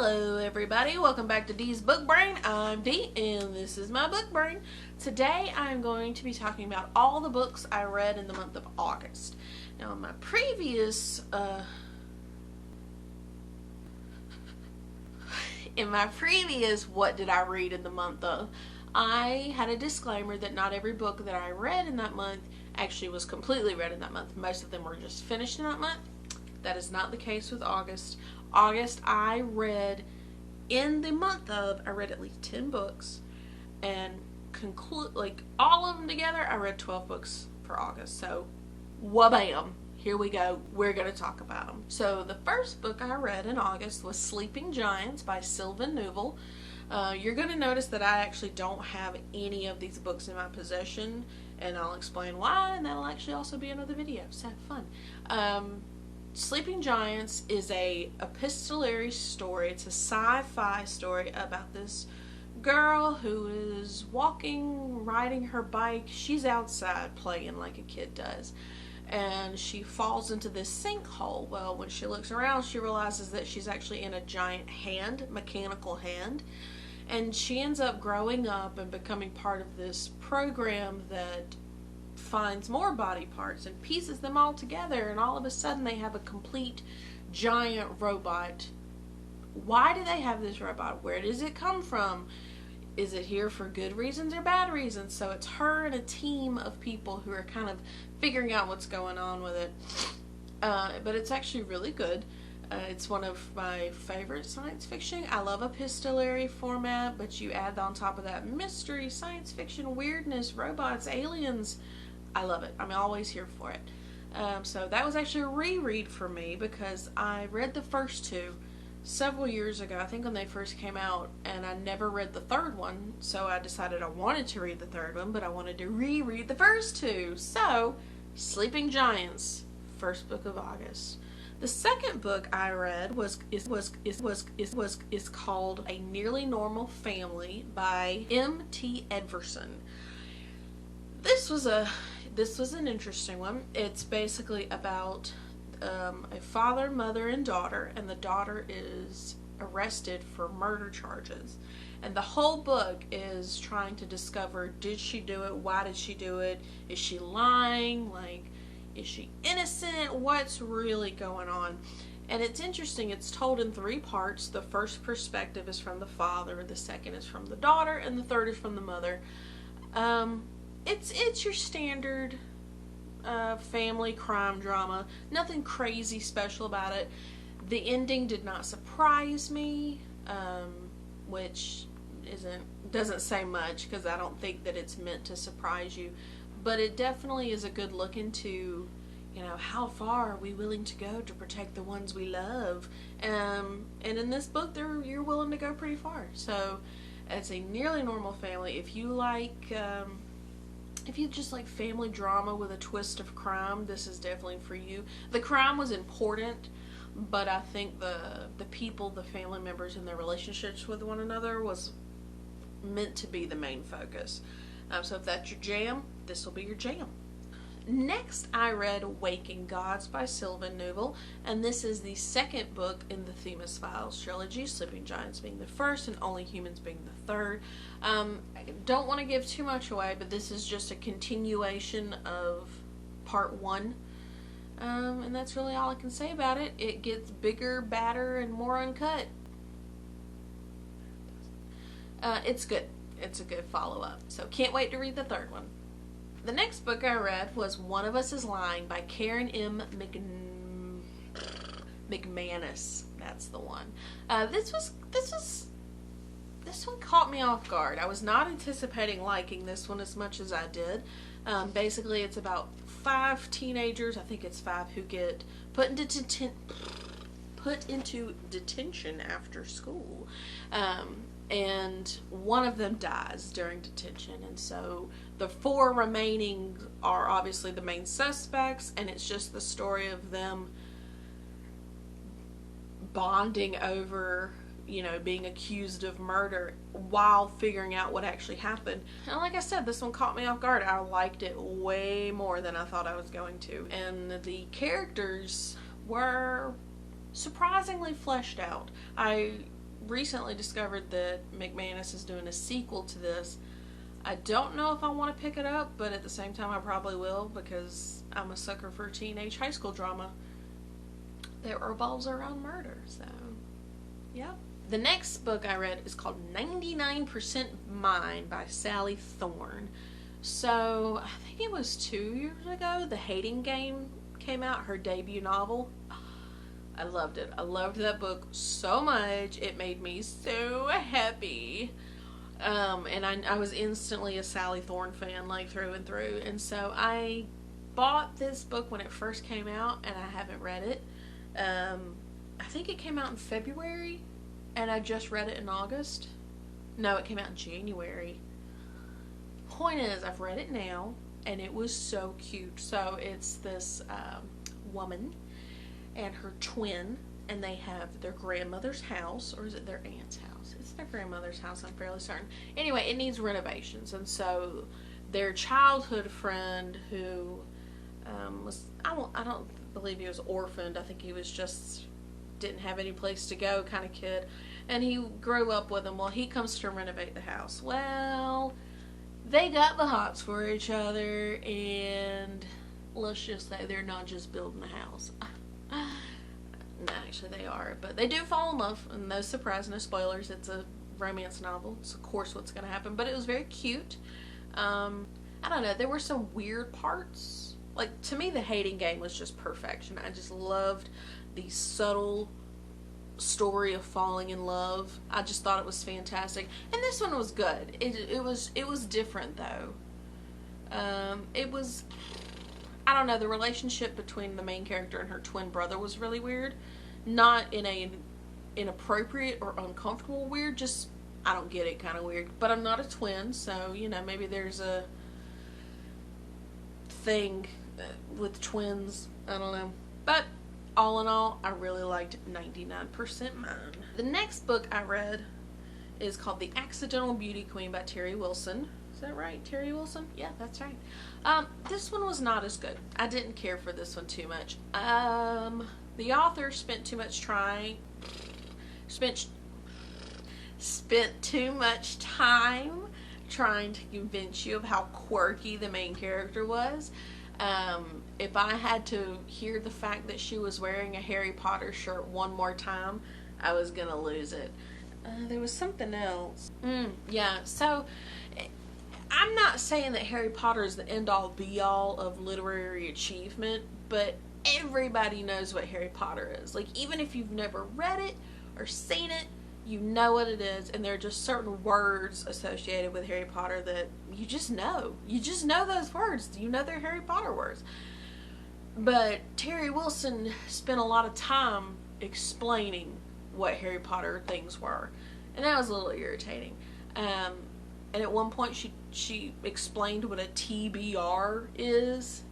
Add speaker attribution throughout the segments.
Speaker 1: Hello everybody, welcome back to Dee's Book Brain. I'm Dee and this is my book brain. Today I'm going to be talking about all the books I read in the month of August. Now in my previous what did I read in the month of, I had a disclaimer that not every book that I read in that month actually was completely read in that month. Most of them were just finished in that month. That is not the case with August. August, I read at least 10 books, and all of them together, I read 12 books for August. So, wha-bam, here we go. We're going to talk about them. So, the first book I read in August was Sleeping Giants by Sylvan Neuvel. You're going to notice that I actually don't have any of these books in my possession, and I'll explain why, and that'll actually also be another video, so have fun. Sleeping Giants is a epistolary story. It's a sci-fi story about this girl who is riding her bike. She's outside playing like a kid does, and she falls into this sinkhole. Well, when she looks around, she realizes that she's actually in a giant mechanical hand, and she ends up growing up and becoming part of this program that finds more body parts and pieces them all together, and all of a sudden they have a complete giant robot. Why do they have this robot? Where does it come from? Is it here for good reasons or bad reasons? So it's her and a team of people who are kind of figuring out what's going on with it. But it's actually really good. It's one of my favorite science fiction. I love epistolary format, but you add on top of that mystery, science fiction, weirdness, robots, aliens. I love it. I'm always here for it. So that was actually a reread for me because I read the first two several years ago, I think when they first came out, and I never read the third one, so I decided I wanted to read the third one, but I wanted to reread the first two. So, Sleeping Giants, first book of August. The second book I read is called A Nearly Normal Family by M.T. Edverson. This was an interesting one. It's basically about a father, mother, and daughter, and the daughter is arrested for murder charges. And the whole book is trying to discover, did she do it? Why did she do it? Is she lying? Is she innocent? What's really going on? And it's interesting. It's told in 3 parts. The first perspective is from the father, the second is from the daughter, and the third is from the mother. It's your standard family crime drama. Nothing crazy special about it. The ending did not surprise me, which doesn't say much because I don't think that it's meant to surprise you. But it definitely is a good look into, how far are we willing to go to protect the ones we love? And in this book, you're willing to go pretty far. So it's A Nearly Normal Family. If you just like family drama with a twist of crime, this is definitely for you. The crime was important, but I think the people, the family members, and their relationships with one another was meant to be the main focus. So if that's your jam, this will be your jam. Next, I read Awaken Gods by Sylvan Neuvel, and this is the second book in the Themis Files trilogy, Sleeping Giants being the first and Only Humans being the third. I don't want to give too much away, but this is just a continuation of part 1, and that's really all I can say about it. It gets bigger, badder, and more uncut. It's good. It's a good follow-up, so can't wait to read the third one. The next book I read was One of Us is Lying by Karen M. McManus. That's the one. This one caught me off guard. I was not anticipating liking this one as much as I did. Basically, it's about 5 teenagers, I think it's 5, who get put into detention after school. And one of them dies during detention, and so the 4 remaining are obviously the main suspects, and it's just the story of them bonding over, being accused of murder while figuring out what actually happened. And like I said, this one caught me off guard. I liked it way more than I thought I was going to, and the characters were surprisingly fleshed out. recently discovered that McManus is doing a sequel to this. I don't know if I want to pick it up, but at the same time I probably will, because I'm a sucker for teenage high school drama that revolves around murder. So, yeah. The next book I read is called 99% Mine by Sally Thorne. So, I think it was 2 years ago, The Hating Game came out, her debut novel. I loved it. I loved that book so much. It made me so happy. And I was instantly a Sally Thorne fan, like, through and through. And so I bought this book when it first came out, and I haven't read it. I think it came out in February, and I just read it in August. No, it came out in January. Point is, I've read it now, and it was so cute. So it's this woman and her twin, and they have their grandmother's house, or is it their aunt's house? It's their grandmother's house, I'm fairly certain. Anyway, it needs renovations, and so their childhood friend who I don't believe he was orphaned. I think he was just didn't have any place to go kind of kid, and he grew up with him. Well, he comes to renovate the house. Well, they got the hots for each other, and let's just say they're not just building a house. No, actually they are, but they do fall in love, and no surprise, no spoilers. It's a romance novel. It's of course what's going to happen, but it was very cute. I don't know, there were some weird parts. Like, to me, The Hating Game was just perfection. I just loved the subtle story of falling in love. I just thought it was fantastic, and this one was good. It was different though. It was, I don't know, the relationship between the main character and her twin brother was really weird. Not in a inappropriate or uncomfortable weird, just I don't get it kind of weird. But I'm not a twin, so you know, maybe there's a thing with twins. I don't know. But all in all, I really liked 99% Mine. The next book I read is called The Accidental Beauty Queen by Terry Wilson. Is that right? Terry Wilson? Yeah, that's right. This one was not as good. I didn't care for this one too much. The author spent too much time trying to convince you of how quirky the main character was. If I had to hear the fact that she was wearing a Harry Potter shirt one more time, I was gonna lose it. There was something else. Yeah, so I'm not saying that Harry Potter is the end-all be-all of literary achievement, but everybody knows what Harry Potter is. Like, even if you've never read it or seen it, you know what it is, and there are just certain words associated with Harry Potter that you just know. You just know those words. You know they're Harry Potter words. But Terry Wilson spent a lot of time explaining what Harry Potter things were, and that was a little irritating. And at one point she explained what a TBR is.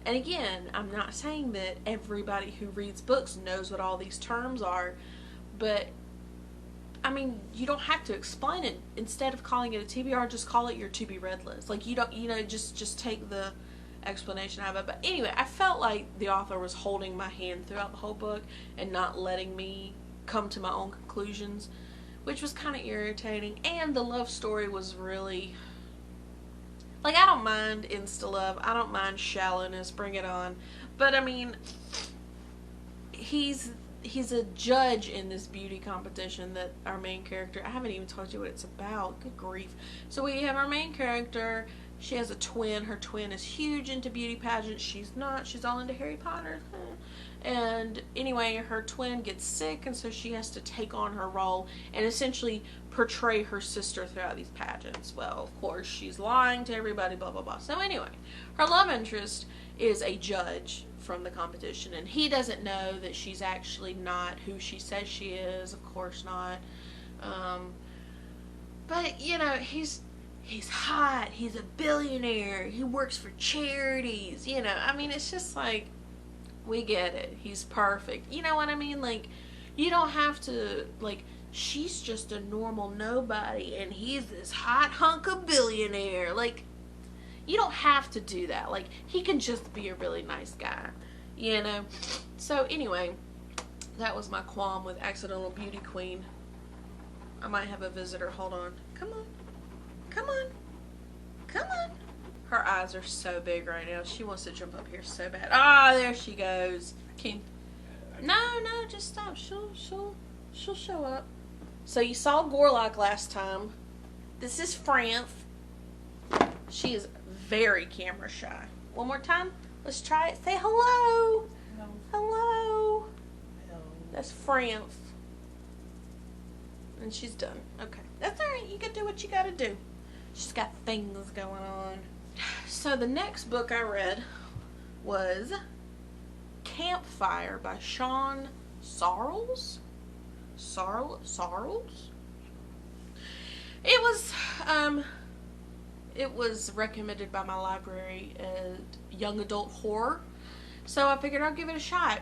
Speaker 1: And again, I'm not saying that everybody who reads books knows what all these terms are, but I mean, you don't have to explain it. Instead of calling it a TBR, just call it your to be read list. Like, you don't, you know, just take the explanation out of it. But anyway, I felt like the author was holding my hand throughout the whole book and not letting me come to my own conclusions, which was kind of irritating. And the love story was really, like, I don't mind insta love. I don't mind shallowness. Bring it on. But I mean, he's a judge in this beauty competition that our main character, I haven't even told you what it's about. Good grief. So we have our main character. She has a twin. Her twin is huge into beauty pageants. She's not. She's all into Harry Potter. And anyway, her twin gets sick, and so she has to take on her role and essentially portray her sister throughout these pageants. Well, of course, she's lying to everybody, blah, blah, blah. So anyway, her love interest is a judge from the competition, and he doesn't know that she's actually not who she says she is. Of course not. But you know, he's hot, he's a billionaire, he works for charities, you know. I mean, it's just like, we get it, he's perfect, you know what I mean? Like, you don't have to, like, she's just a normal nobody and he's this hot hunk of billionaire. Like, you don't have to do that. Like, he can just be a really nice guy, you know. So anyway, that was my qualm with Accidental Beauty Queen. I might have a visitor. Hold on. Come on. Come on. Come on. Her eyes are so big right now. She wants to jump up here so bad. Ah, there she goes. No, just stop. She'll show up. So you saw Gorlock last time. This is France. She is very camera shy. One more time. Let's try it. Say hello.
Speaker 2: No.
Speaker 1: Hello.
Speaker 2: No.
Speaker 1: That's France. And she's done. Okay. That's alright. You can do what you gotta do. She's got things going on. So the next book I read was Campfire by Sean Sarles. Sarles? It was recommended by my library as young adult horror. So I figured I'd give it a shot.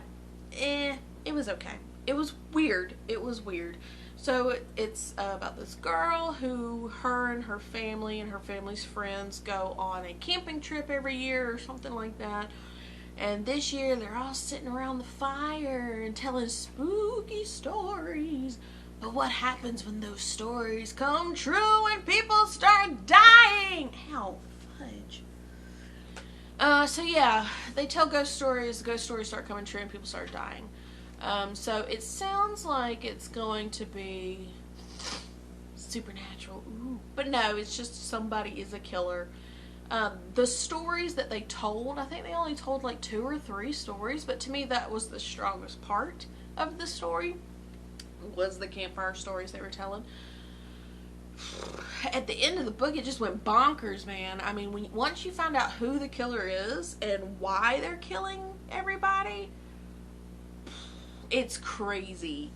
Speaker 1: It was okay. It was weird. So it's about this girl who her and her family and her family's friends go on a camping trip every year or something like that. And this year they're all sitting around the fire and telling spooky stories. But what happens when those stories come true and people start dying? Ow, fudge. So yeah, they tell ghost stories, the ghost stories start coming true and people start dying. So it sounds like it's going to be supernatural. Ooh. But no, it's just somebody is a killer. The stories that they told, I think they only told like 2 or 3 stories, but to me that was the strongest part of the story, was the campfire stories they were telling. At the end of the book, it just went bonkers, man. I mean, once you find out who the killer is and why they're killing everybody, it's crazy.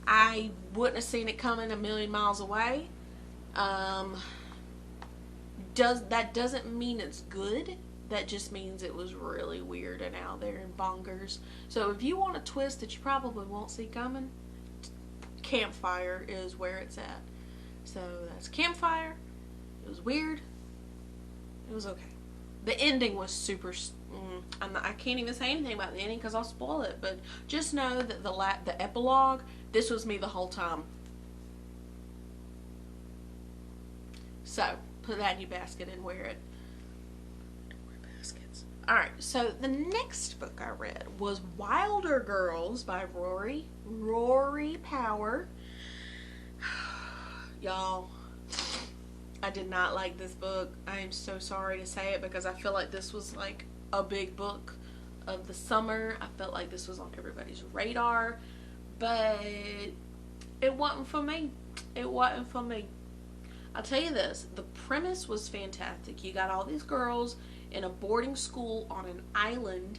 Speaker 1: I wouldn't have seen it coming a million miles away. That doesn't mean it's good. That just means it was really weird and out there and bonkers. So if you want a twist that you probably won't see coming, Campfire is where it's at. So that's Campfire. It was weird. It was okay. The ending was super. I can't even say anything about the ending because I'll spoil it. But just know that the epilogue. This was me the whole time. So put that in your basket and wear it. Don't wear baskets. All right. So the next book I read was Wilder Girls by Rory Power. Y'all, I did not like this book. I am so sorry to say it because I feel like this was like a big book of the summer. I felt like this was on everybody's radar, but it wasn't for me. It wasn't for me. I'll tell you this, the premise was fantastic. You got all these girls in a boarding school on an island,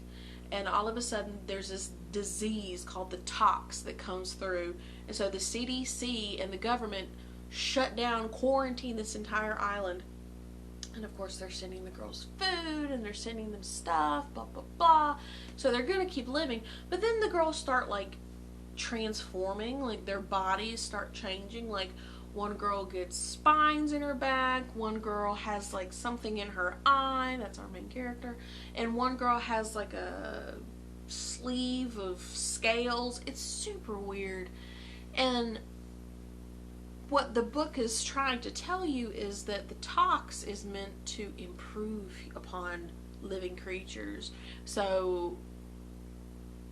Speaker 1: and all of a sudden there's this disease called the tox that comes through, and so the CDC and the government shut down, quarantine this entire island. And of course they're sending the girls food and they're sending them stuff, blah blah blah. So they're gonna keep living. But then the girls start like transforming, like their bodies start changing. Like one girl gets spines in her back, one girl has like something in her eye, that's our main character, and one girl has like a sleeve of scales. It's super weird. And what the book is trying to tell you is that the tox is meant to improve upon living creatures. So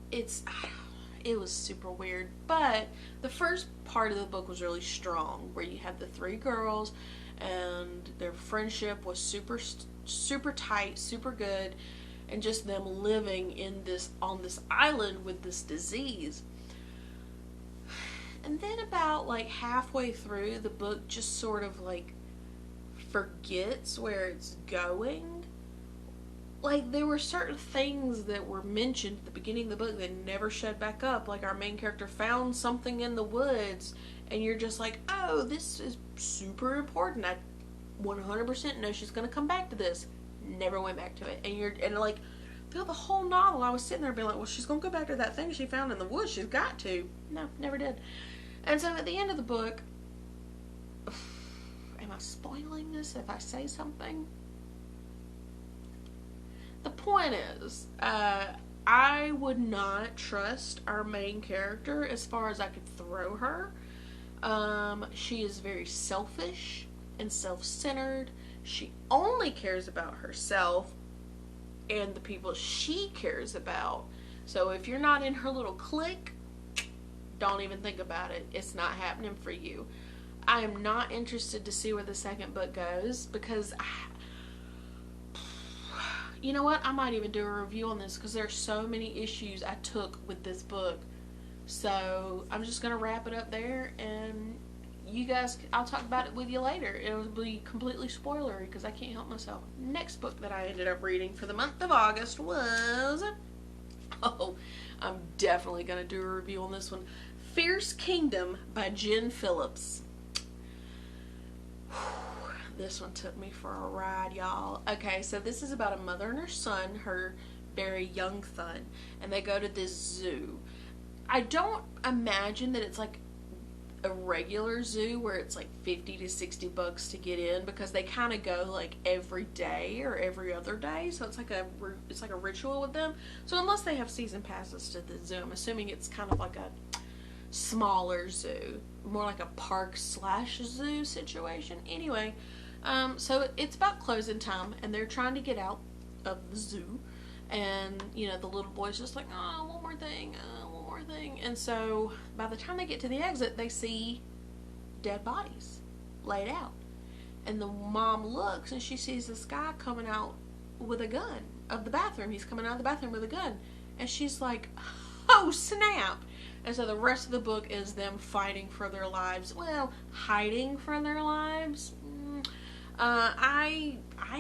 Speaker 1: it was super weird. But the first part of the book was really strong, where you had the 3 girls and their friendship was super tight, super good, and just them living on this island with this disease. And then about like halfway through, the book just sort of like forgets where it's going. Like there were certain things that were mentioned at the beginning of the book that never showed back up. Like our main character found something in the woods and you're just like, oh, this is super important. I 100% know she's going to come back to this. Never went back to it. And like throughout the whole novel, I was sitting there being like, well, she's going to go back to that thing she found in the woods. She's got to. No, never did. And so at the end of the book, am I spoiling this if I say something? The point is, I would not trust our main character as far as I could throw her. She is very selfish and self-centered. She only cares about herself and the people she cares about. So if you're not in her little clique, don't even think about it. It's not happening for you. I am not interested to see where the second book goes because you know what? I might even do a review on this because there's so many issues I took with this book. So I'm just going to wrap it up there, and you guys, I'll talk about it with you later. It'll be completely spoilery because I can't help myself. Next book that I ended up reading for the month of August was, oh, I'm definitely going to do a review on this one, Fierce Kingdom by Jen Phillips. This one took me for a ride, y'all. Okay, so this is about a mother and her son, her very young son, and they go to this zoo. I don't imagine that it's like a regular zoo where it's like 50 to 60 bucks to get in, because they kind of go like every day or every other day, so it's like a ritual with them. So unless they have season passes to the zoo, I'm assuming it's kind of like a smaller zoo, more like a park / zoo situation. Anyway, so it's about closing time, and they're trying to get out of the zoo, and you know, the little boy's just like, oh, one more thing, and so by the time they get to the exit, they see dead bodies laid out, and the mom looks and she sees this guy coming out with a gun of the bathroom. He's coming out of the bathroom with a gun, and she's like, oh snap. And so the rest of the book is them fighting for their lives, well, hiding for their lives. I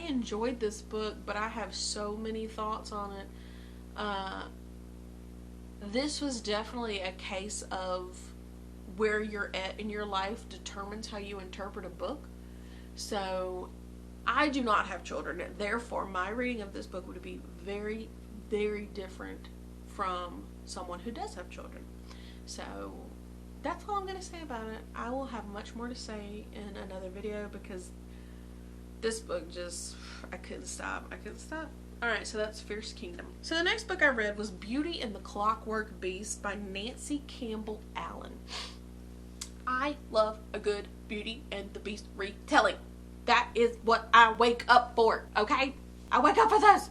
Speaker 1: enjoyed this book, but I have so many thoughts on it. This was definitely a case of where you're at in your life determines how you interpret a book. So I do not have children, therefore my reading of this book would be very, very different from someone who does have children. So that's all I'm going to say about it. I will have much more to say in another video because this book just, I couldn't stop. Alright, so that's Fierce Kingdom. So the next book I read was Beauty and the Clockwork Beast by Nancy Campbell Allen. I love a good Beauty and the Beast retelling. That is what I wake up for, okay? I wake up for this!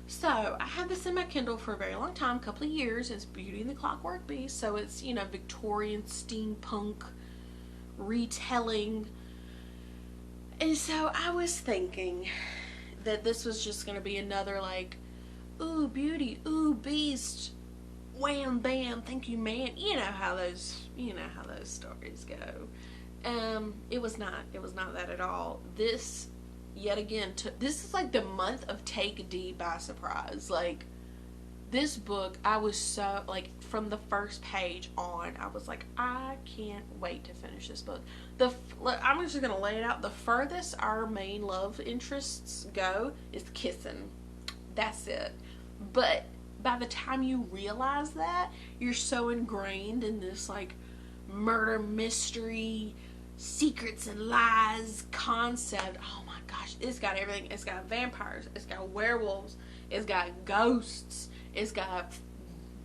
Speaker 1: So, I had this in my Kindle for a very long time, a couple of years. It's Beauty and the Clockwork Beast, so it's, you know, Victorian steampunk retelling. And so I was thinking that this was just going to be another like, ooh, beauty, ooh, beast, wham, bam, thank you, man. You know how those stories go. It was not that at all. This, yet again, this is like the month of Take D by surprise. Like, this book, I was so, like, from the first page on, I was like, I can't wait to finish this book. I'm just going to lay it out. The furthest our main love interests go is kissing. That's it. But by the time you realize that, you're so ingrained in this, like, murder mystery, secrets and lies concept. Oh my gosh, it's got everything. It's got vampires, it's got werewolves, it's got ghosts, it's got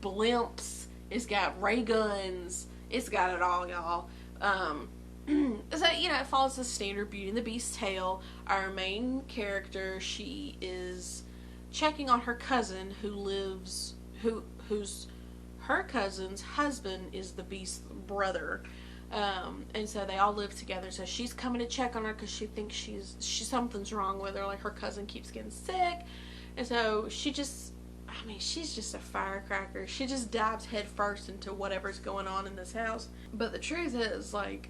Speaker 1: blimps, it's got ray guns, it's got it all, y'all. So, you know, it follows the standard Beauty and the Beast tale. Our main character, she is checking on her cousin who's her cousin's husband is the Beast's brother. And so they all live together. So she's coming to check on her because she thinks something's wrong with her. Like, her cousin keeps getting sick. And so she's just a firecracker. She just dives head first into whatever's going on in this house. But the truth is, like,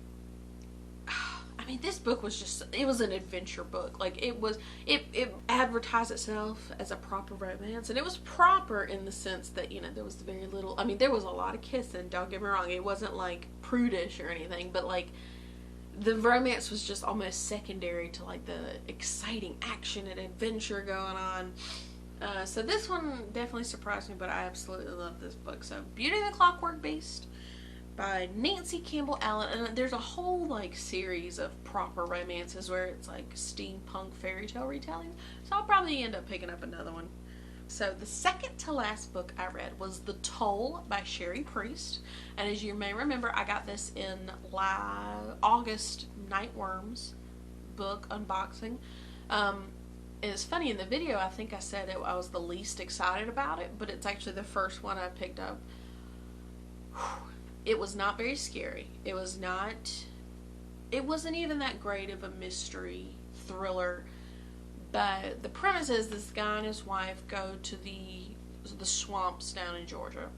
Speaker 1: this book was it was an adventure book. Like, it advertised itself as a proper romance, and it was proper in the sense that, you know, there was very little, there was a lot of kissing, don't get me wrong, it wasn't like prudish or anything, but like, the romance was just almost secondary to like the exciting action and adventure going on. So this one definitely surprised me, but I absolutely love this book. So Beauty and the Clockwork Beast by Nancy Campbell Allen, and there's a whole like series of proper romances where it's like steampunk fairy tale retelling, so I'll probably end up picking up another one. So the second to last book I read was The Toll by Sherry Priest. And as you may remember, I got this in August Nightworms book unboxing. It's funny, in the video I think I said I was the least excited about it, but it's actually the first one I picked up. It was not very scary. It wasn't even that great of a mystery thriller. But the premise is this guy and his wife go to the swamps down in Georgia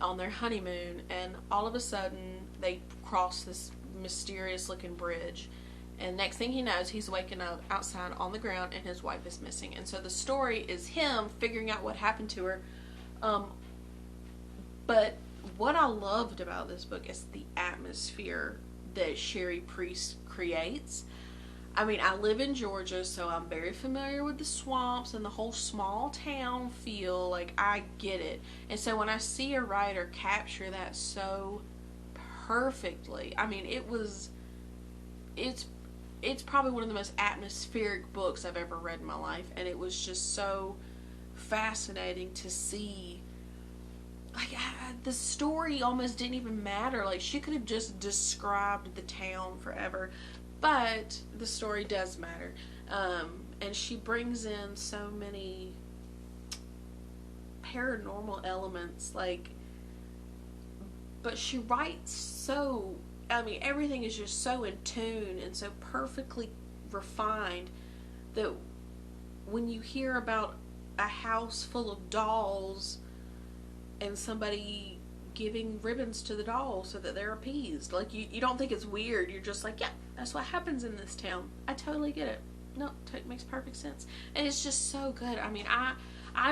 Speaker 1: on their honeymoon, and all of a sudden they cross this mysterious looking bridge, and next thing he knows, he's waking up outside on the ground and his wife is missing. And so the story is him figuring out what happened to her. But what I loved about this book is the atmosphere that Sherry Priest creates. I mean, I live in Georgia, so I'm very familiar with the swamps and the whole small town feel. Like, I get it. And so when I see a writer capture that so perfectly, I mean, it's probably one of the most atmospheric books I've ever read in my life, and it was just so fascinating to see. Like, the story almost didn't even matter. Like, she could have just described the town forever. But the story does matter. And she brings in so many paranormal elements. Like, but she writes so, I mean, everything is just so in tune and so perfectly refined that when you hear about a house full of dolls and somebody giving ribbons to the dolls so that they're appeased, like, you don't think it's weird. You're just like, yeah, that's what happens in this town. I totally get it. No, it makes perfect sense. And it's just so good. I mean, I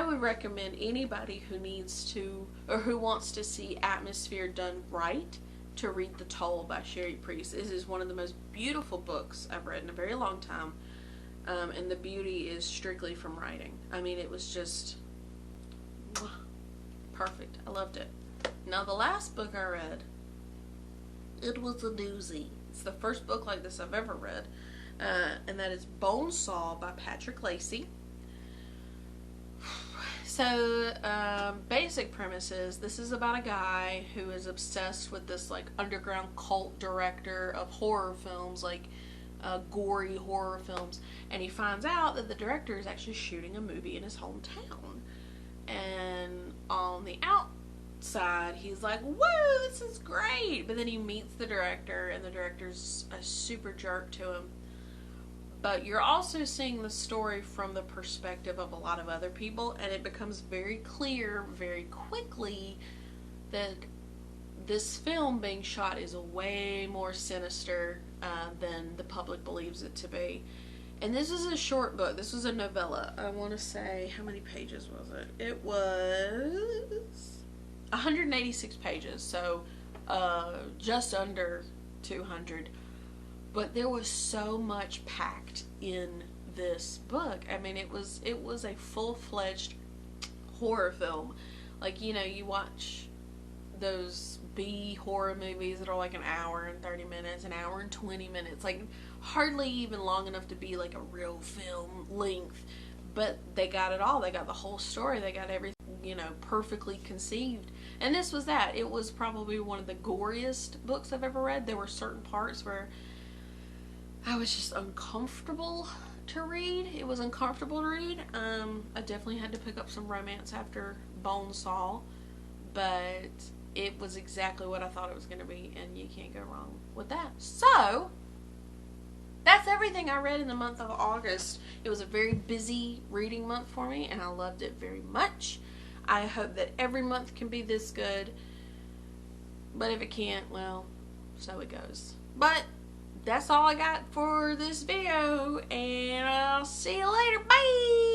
Speaker 1: would recommend anybody who needs to, or who wants to see atmosphere done right, to read The Toll by Sherry Priest. This is one of the most beautiful books I've read in a very long time. And the beauty is strictly from writing. I mean, it was just perfect. I loved it. Now, the last book I read, it was a doozy. It's the first book like this I've ever read, and that is Bonesaw by Patrick Lacey. So, basic premise is, this is about a guy who is obsessed with this, like, underground cult director of horror films, like, gory horror films, and he finds out that the director is actually shooting a movie in his hometown. And on the outside, he's like, woo, this is great, but then he meets the director, and the director's a super jerk to him. But you're also seeing the story from the perspective of a lot of other people, and it becomes very clear very quickly that this film being shot is way more sinister than the public believes it to be. And this is a short book. This was a novella. I want to say, how many pages was it? It was 186 pages, so just under 200. But there was so much packed in this book. I mean, it was a full-fledged horror film. Like, you know, you watch those B horror movies that are like an hour and 30 minutes, an hour and 20 minutes, like hardly even long enough to be like a real film length. But they got it all. They got the whole story. They got everything, you know, perfectly conceived. And this was that. It was probably one of the goriest books I've ever read. There were certain parts where I was just uncomfortable to read. It was uncomfortable to read. I definitely had to pick up some romance after Bonesaw, but it was exactly what I thought it was going to be, and you can't go wrong with that. So, that's everything I read in the month of August. It was a very busy reading month for me, and I loved it very much. I hope that every month can be this good, but if it can't, well, so it goes. But that's all I got for this video, and I'll see you later. Bye!